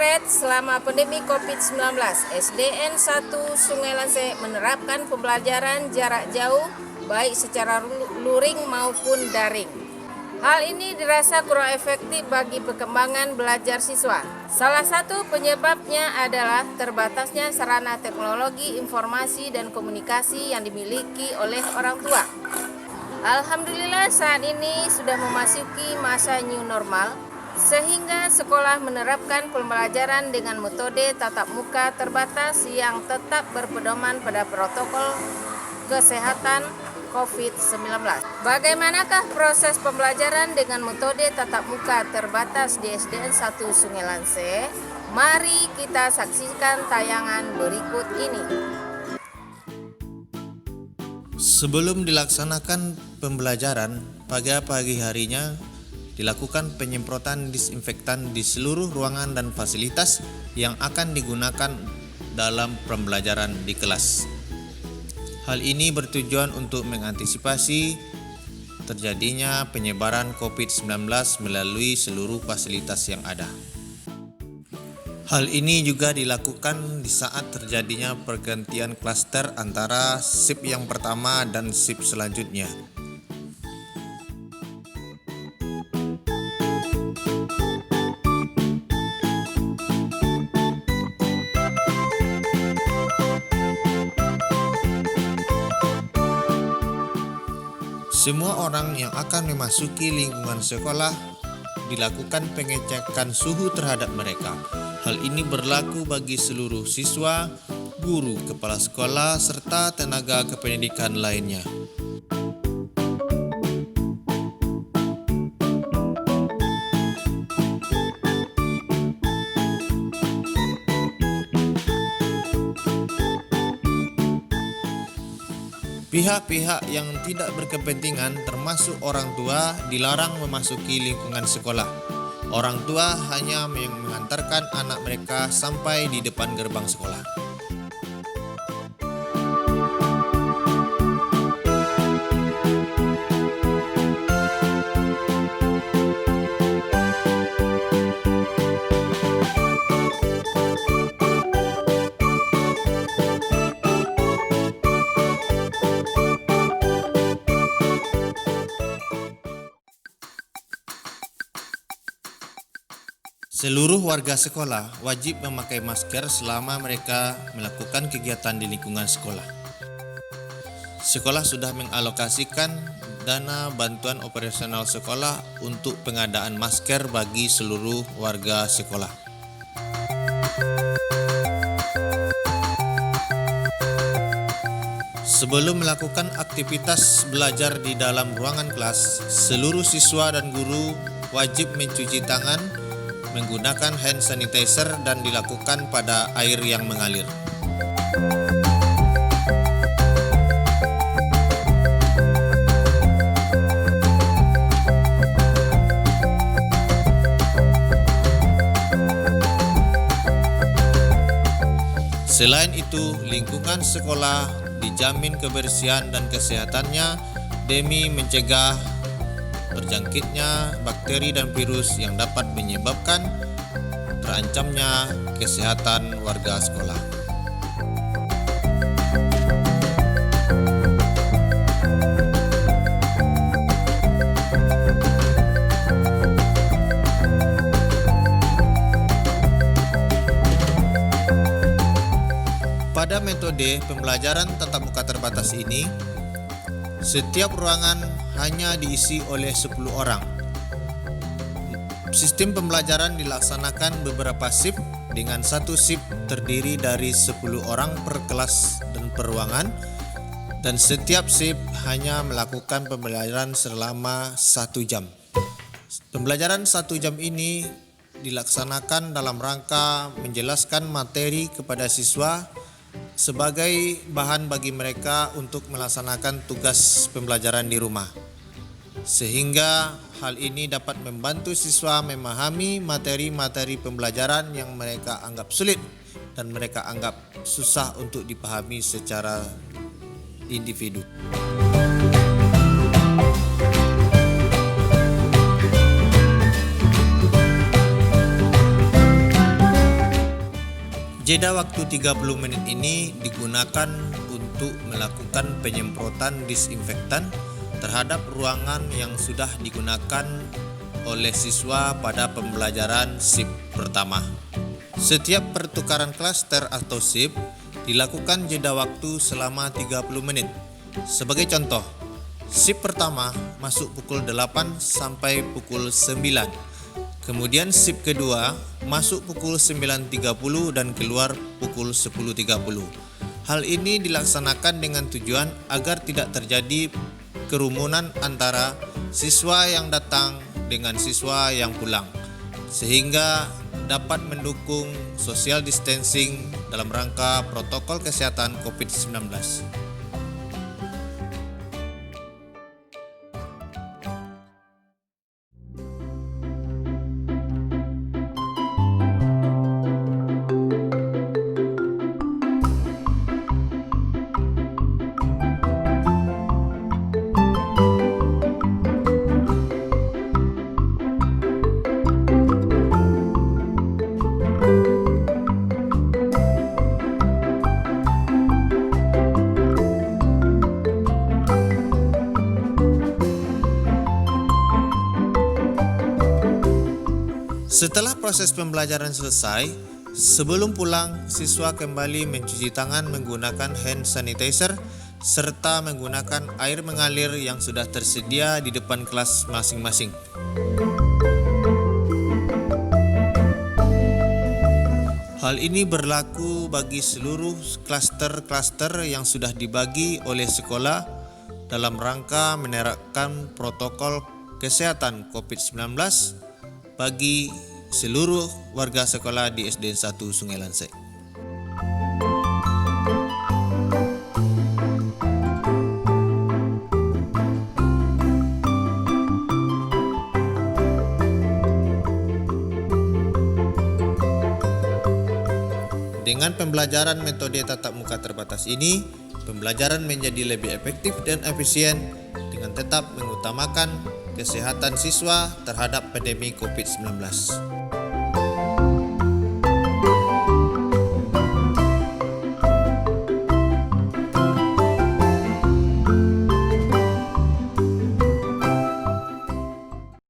Potret selama pandemi COVID-19, SDN 1 Sungai Lance menerapkan pembelajaran jarak jauh baik secara luring maupun daring. Hal ini dirasa kurang efektif bagi perkembangan belajar siswa. Salah satu penyebabnya adalah terbatasnya sarana teknologi informasi dan komunikasi yang dimiliki oleh orang tua. Alhamdulillah saat ini sudah memasuki masa new normal, sehingga sekolah menerapkan pembelajaran dengan metode tatap muka terbatas yang tetap berpedoman pada protokol kesehatan COVID-19. Bagaimanakah proses pembelajaran dengan metode tatap muka terbatas di SDN 1 Sungai Lance? Mari kita saksikan tayangan berikut ini. Sebelum dilaksanakan pembelajaran, pada pagi harinya dilakukan penyemprotan disinfektan di seluruh ruangan dan fasilitas yang akan digunakan dalam pembelajaran di kelas. Hal ini bertujuan untuk mengantisipasi terjadinya penyebaran COVID-19 melalui seluruh fasilitas yang ada. Hal ini juga dilakukan di saat terjadinya pergantian klaster antara shift yang pertama dan shift selanjutnya. Semua orang yang akan memasuki lingkungan sekolah dilakukan pengecekan suhu terhadap mereka. Hal ini berlaku bagi seluruh siswa, guru, kepala sekolah, serta tenaga kependidikan lainnya. Pihak-pihak yang tidak berkepentingan termasuk orang tua dilarang memasuki lingkungan sekolah. Orang tua hanya mengantarkan anak mereka sampai di depan gerbang sekolah. Seluruh warga sekolah wajib memakai masker selama mereka melakukan kegiatan di lingkungan sekolah. Sekolah sudah mengalokasikan dana bantuan operasional sekolah untuk pengadaan masker bagi seluruh warga sekolah. Sebelum melakukan aktivitas belajar di dalam ruangan kelas, seluruh siswa dan guru wajib mencuci tangan menggunakan hand sanitizer dan dilakukan pada air yang mengalir. Selain itu, lingkungan sekolah dijamin kebersihan dan kesehatannya demi mencegah terjangkitnya bakteri dan virus yang dapat menyebabkan terancamnya kesehatan warga sekolah. Pada metode pembelajaran tatap muka terbatas ini, setiap ruangan hanya diisi oleh 10 orang. Sistem pembelajaran dilaksanakan beberapa shift dengan satu shift terdiri dari 10 orang per kelas dan per ruangan, dan setiap shift hanya melakukan pembelajaran selama 1 jam. Pembelajaran 1 jam ini dilaksanakan dalam rangka menjelaskan materi kepada siswa sebagai bahan bagi mereka untuk melaksanakan tugas pembelajaran di rumah, sehingga hal ini dapat membantu siswa memahami materi-materi pembelajaran yang mereka anggap sulit dan mereka anggap susah untuk dipahami secara individu. Jeda waktu 30 menit ini digunakan untuk melakukan penyemprotan disinfektan terhadap ruangan yang sudah digunakan oleh siswa pada pembelajaran shift pertama. Setiap pertukaran klaster atau shift dilakukan jeda waktu selama 30 menit. Sebagai contoh, shift pertama masuk pukul 8 sampai pukul 9. Kemudian shift kedua masuk pukul 9.30 dan keluar pukul 10.30. Hal ini dilaksanakan dengan tujuan agar tidak terjadi kerumunan antara siswa yang datang dengan siswa yang pulang, sehingga dapat mendukung social distancing dalam rangka protokol kesehatan COVID-19. Setelah proses pembelajaran selesai, sebelum pulang, siswa kembali mencuci tangan menggunakan hand sanitizer serta menggunakan air mengalir yang sudah tersedia di depan kelas masing-masing. Hal ini berlaku bagi seluruh klaster-klaster yang sudah dibagi oleh sekolah dalam rangka menerapkan protokol kesehatan COVID-19 bagi seluruh warga sekolah di SDN 1 Sungai Lansek. Dengan pembelajaran metode tatap muka terbatas ini, pembelajaran menjadi lebih efektif dan efisien dengan tetap mengutamakan kesehatan siswa terhadap pandemi COVID-19.